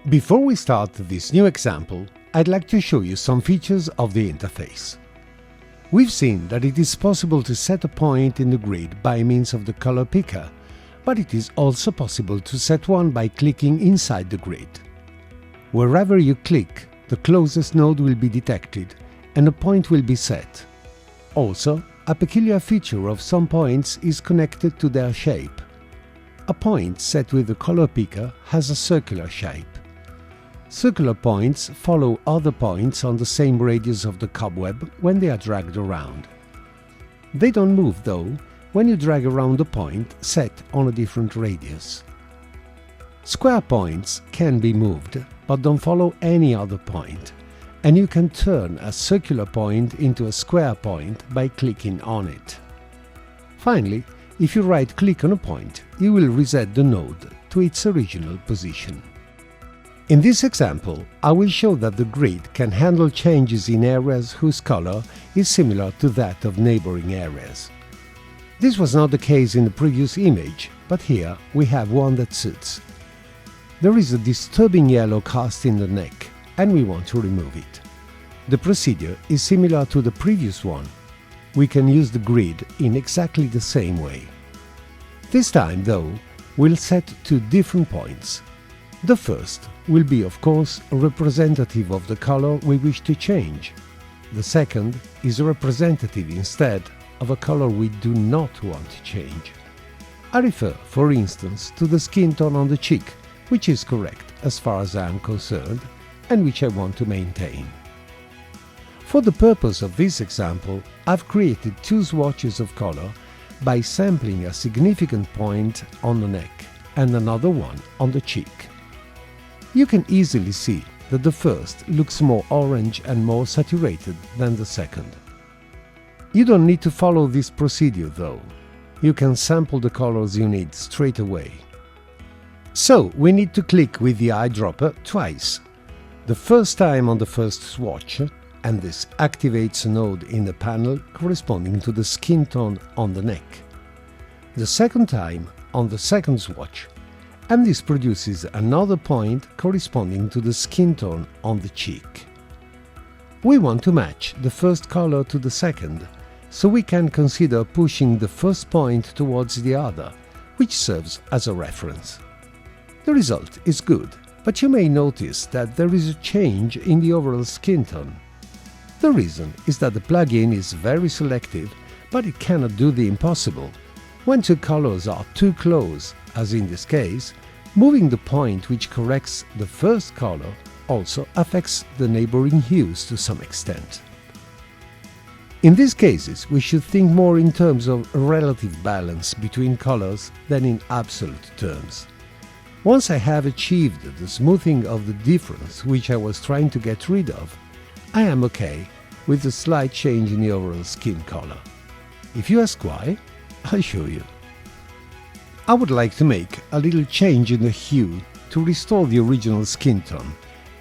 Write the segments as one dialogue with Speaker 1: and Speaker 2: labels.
Speaker 1: Before we start this new example, I'd like to show you some features of the interface. We've seen that it is possible to set a point in the grid by means of the color picker, but it is also possible to set one by clicking inside the grid. Wherever you click, the closest node will be detected and a point will be set. Also, a peculiar feature of some points is connected to their shape. A point set with the color picker has a circular shape. Circular points follow other points on the same radius of the cobweb when they are dragged around. They don't move, though, when you drag around a point set on a different radius. Square points can be moved, but don't follow any other point, and you can turn a circular point into a square point by clicking on it. Finally, if you right-click on a point, you will reset the node to its original position. In this example, I will show that the grid can handle changes in areas whose color is similar to that of neighboring areas. This was not the case in the previous image, but here we have one that suits. There is a disturbing yellow cast in the neck, and we want to remove it. The procedure is similar to the previous one. We can use the grid in exactly the same way. This time, though, we'll set two different points. The first will be, of course, representative of the color we wish to change. The second is representative instead of a color we do not want to change. I refer, for instance, to the skin tone on the cheek, which is correct as far as I am concerned, and which I want to maintain. For the purpose of this example, I've created two swatches of color by sampling a significant point on the neck and another one on the cheek. You can easily see that the first looks more orange and more saturated than the second. You don't need to follow this procedure, though. You can sample the colors you need straight away. So, we need to click with the eyedropper twice. The first time on the first swatch, and this activates a node in the panel corresponding to the skin tone on the neck. The second time on the second swatch, and this produces another point corresponding to the skin tone on the cheek. We want to match the first color to the second, so we can consider pushing the first point towards the other, which serves as a reference. The result is good, but you may notice that there is a change in the overall skin tone. The reason is that the plugin is very selective, but it cannot do the impossible. When two colors are too close, as in this case, moving the point which corrects the first color also affects the neighboring hues to some extent. In these cases, we should think more in terms of relative balance between colors than in absolute terms. Once I have achieved the smoothing of the difference which I was trying to get rid of, I am okay with a slight change in the overall skin color. If you ask why, I'll show you. I would like to make a little change in the hue to restore the original skin tone,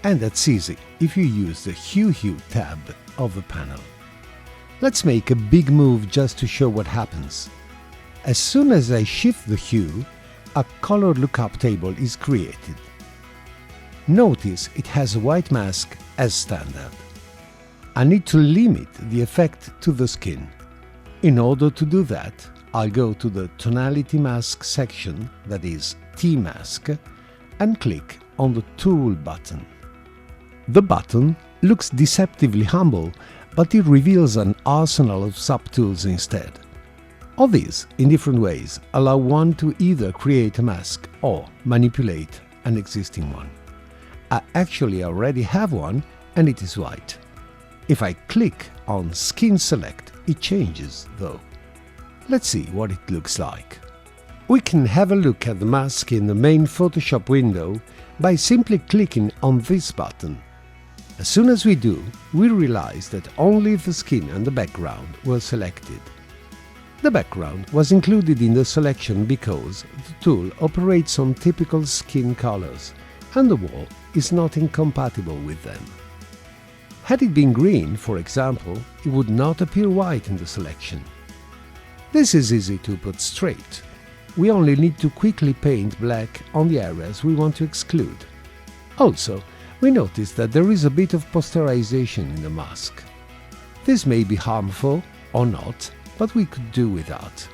Speaker 1: and that's easy if you use the Hue tab of the panel. Let's make a big move just to show what happens. As soon as I shift the hue, a color lookup table is created. Notice it has a white mask as standard. I need to limit the effect to the skin. In order to do that, I'll go to the Tonality Mask section, that is T-Mask, and click on the Tool button. The button looks deceptively humble, but it reveals an arsenal of subtools instead. All these, in different ways, allow one to either create a mask or manipulate an existing one. I actually already have one, and it is white. If I click on Skin Select, it changes, though. Let's see what it looks like. We can have a look at the mask in the main Photoshop window by simply clicking on this button. As soon as we do, we realize that only the skin and the background were selected. The background was included in the selection because the tool operates on typical skin colors, and the wall is not incompatible with them. Had it been green, for example, it would not appear white in the selection. This is easy to put straight. we only need to quickly paint black on the areas we want to exclude. Also, we notice that there is a bit of posterization in the mask. This may be harmful or not, but we could do without.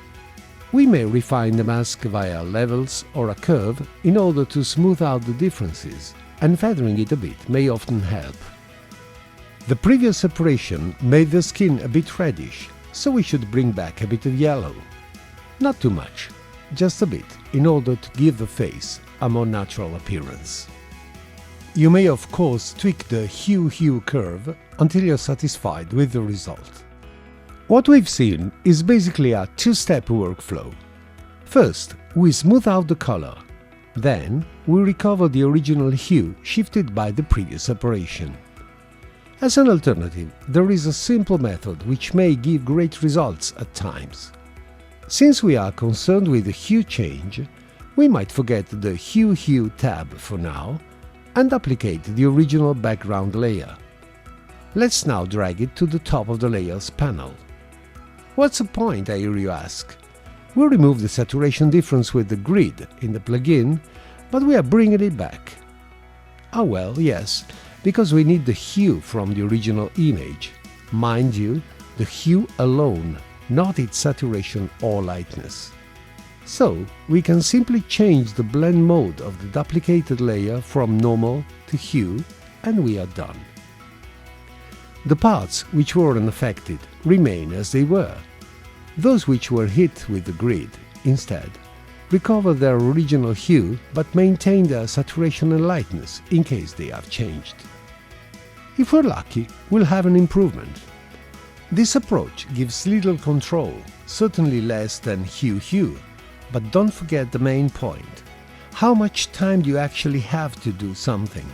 Speaker 1: We may refine the mask via levels or a curve in order to smooth out the differences, and feathering it a bit may often help. The previous separation made the skin a bit reddish, so we should bring back a bit of yellow. Not too much, just a bit, in order to give the face a more natural appearance. You may of course tweak the hue curve until you're satisfied with the result. What we've seen is basically a two-step workflow. First, we smooth out the color. Then, we recover the original hue shifted by the previous separation. As an alternative, there is a simple method which may give great results at times. Since we are concerned with the hue change, we might forget the Hue tab for now and applicate the original background layer. Let's now drag it to the top of the Layers panel. What's the point, I hear you ask? We remove the saturation difference with the grid in the plugin, but we are bringing it back. Ah well, yes, because we need the hue from the original image. Mind you, the hue alone, not its saturation or lightness. So, we can simply change the blend mode of the duplicated layer from normal to hue, and we are done. The parts which weren't affected remain as they were. Those which were hit with the grid, instead, recover their original hue but maintain their saturation and lightness in case they have changed. If we're lucky, we'll have an improvement. This approach gives little control, certainly less than hue, but don't forget the main point. How much time do you actually have to do something?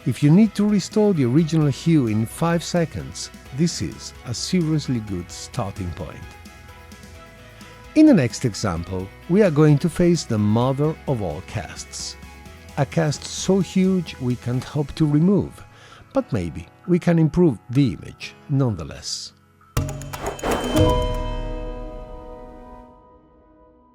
Speaker 1: If you need to restore the original hue in 5 seconds, this is a seriously good starting point. In the next example, we are going to face the mother of all casts. A cast so huge we can't hope to remove, but maybe we can improve the image nonetheless.